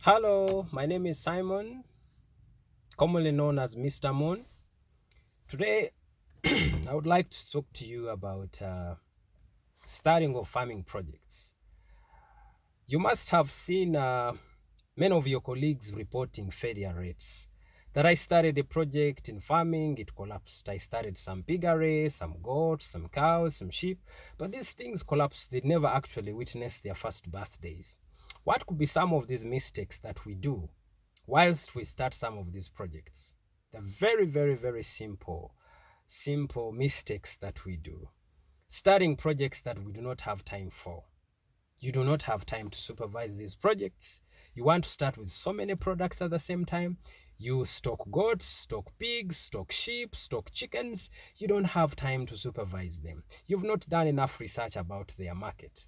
Hello, my name is Simon, commonly known as Mr. Moon. Today, I would like to talk to you about starting of farming projects. You must have seen many of your colleagues reporting failure rates. That I started a project in farming, it collapsed. I started some piggery, some goats, some cows, some sheep, but these things collapsed. They never actually witnessed their first birthdays. What could be some of these mistakes that we do whilst we start some of these projects? The very, very, very simple mistakes that we do. Starting projects that we do not have time for. You do not have time to supervise these projects. You want to start with so many products at the same time. You stock goats, stock pigs, stock sheep, stock chickens. You don't have time to supervise them. You've not done enough research about their market.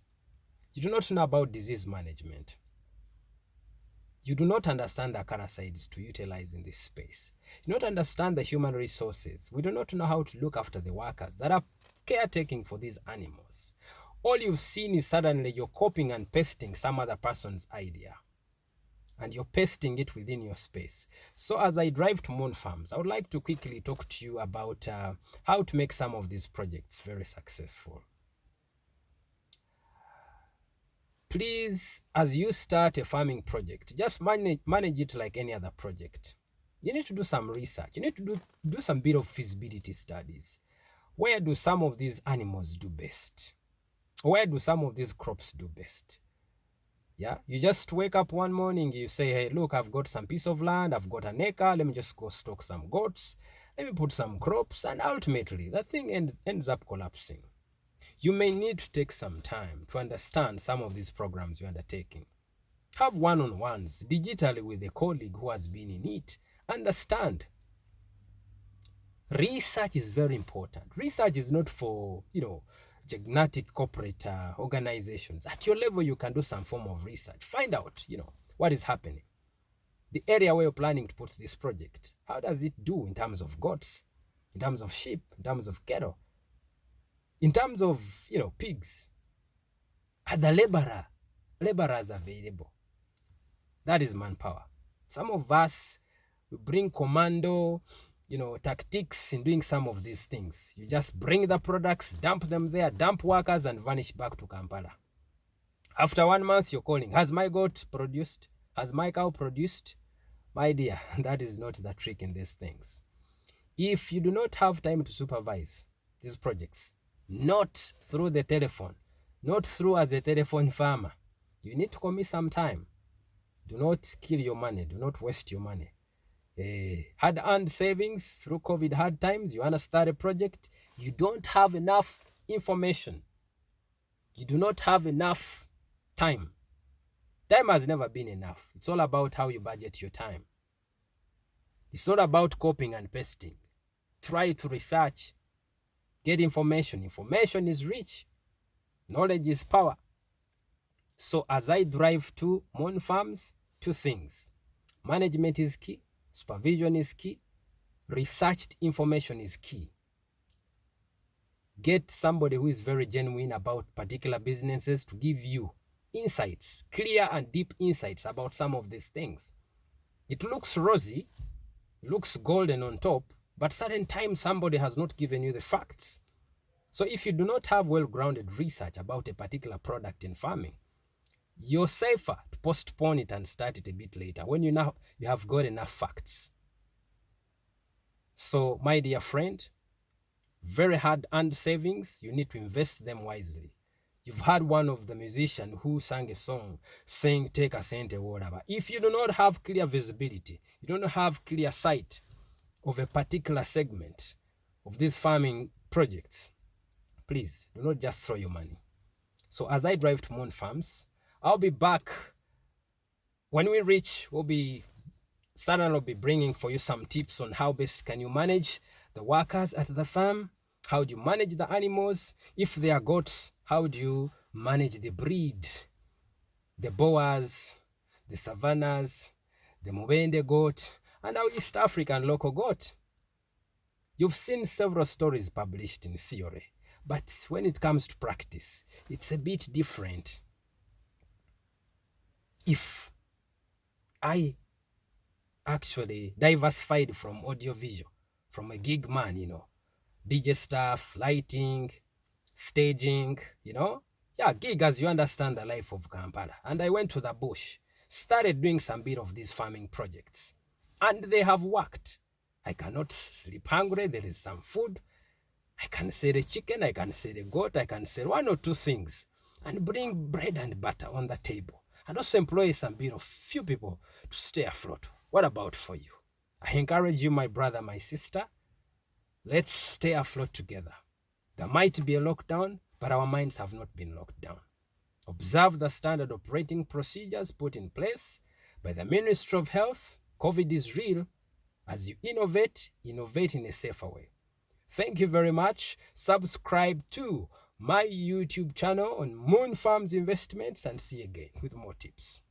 You do not know about disease management. You do not understand the parasites to utilize in this space. You do not understand the human resources. We do not know how to look after the workers that are caretaking for these animals. All you've seen is suddenly you're copying and pasting some other person's idea, and you're pasting it within your space. So as I drive to Moon Farms, I would like to quickly talk to you about how to make some of these projects very successful. Please, as you start a farming project, just manage it like any other project. You need to do some research. You need to do some bit of feasibility studies. Where do some of these animals do best? Where do some of these crops do best? Yeah, you just wake up one morning, you say, hey, look, I've got some piece of land, I've got an acre, let me just go stock some goats, let me put some crops, and ultimately the thing ends up collapsing. You may need to take some time to understand some of these programs you're undertaking. Have one-on-ones digitally with a colleague who has been in it. Understand. Research is very important. Research is not for, gigantic corporate organizations. At your level, you can do some form of research. Find out, what is happening. The area where you're planning to put this project, how does it do in terms of goats, in terms of sheep, in terms of cattle, in terms of, pigs? Are the laborers available? That is manpower. Some of us, we bring commando, tactics in doing some of these things. You just bring the products, dump them there, dump workers, and vanish back to Kampala. After 1 month, you're calling, has my goat produced? Has my cow produced? My dear, that is not the trick in these things. If you do not have time to supervise these projects, not through the telephone, not through as a telephone farmer, you need to commit some time. Do not kill your money. Do not waste your money. Hard-earned savings through COVID hard times, you want to start a project, you don't have enough information. You do not have enough time. Time has never been enough. It's all about how you budget your time. It's not about copying and pasting. Try to research. Get information. Information is rich. Knowledge is power. So as I drive to Moon Farms, two things. Management is key. Supervision is key. Researched information is key. Get somebody who is very genuine about particular businesses to give you insights, clear and deep insights about some of these things. It looks rosy, looks golden on top, but certain times somebody has not given you the facts. So if you do not have well-grounded research about a particular product in farming, you're safer to postpone it and start it a bit later when you have got enough facts. So my dear friend, very hard-earned savings, you need to invest them wisely. You've heard one of the musicians who sang a song saying, take a cent or whatever. If you do not have clear visibility, you don't have clear sight of a particular segment of these farming projects, please do not just throw your money. So as I drive to Moon Farms, I'll be back. When we reach, I'll be bringing for you some tips on how best can you manage the workers at the farm. How do you manage the animals? If they are goats, how do you manage the breed? The Boers, the Savannas, the Mubende goat, and our East African local goat. You've seen several stories published in theory, but when it comes to practice, it's a bit different. If I actually diversified from audiovisual, from a gig man, DJ stuff, lighting, staging, Yeah, gig as you understand the life of Kampala. And I went to the bush, started doing some bit of these farming projects. And they have worked. I cannot sleep hungry. There is some food. I can sell a chicken, I can sell a goat, I can sell one or two things and bring bread and butter on the table and also employ some bit of few people to stay afloat. What about for you? I encourage you, my brother, my sister, let's stay afloat together. There might be a lockdown, but our minds have not been locked down. Observe the standard operating procedures put in place by the Ministry of Health. COVID is real. As you innovate in a safer way. Thank you very much. Subscribe to my YouTube channel on Moon Farms Investments and see you again with more tips.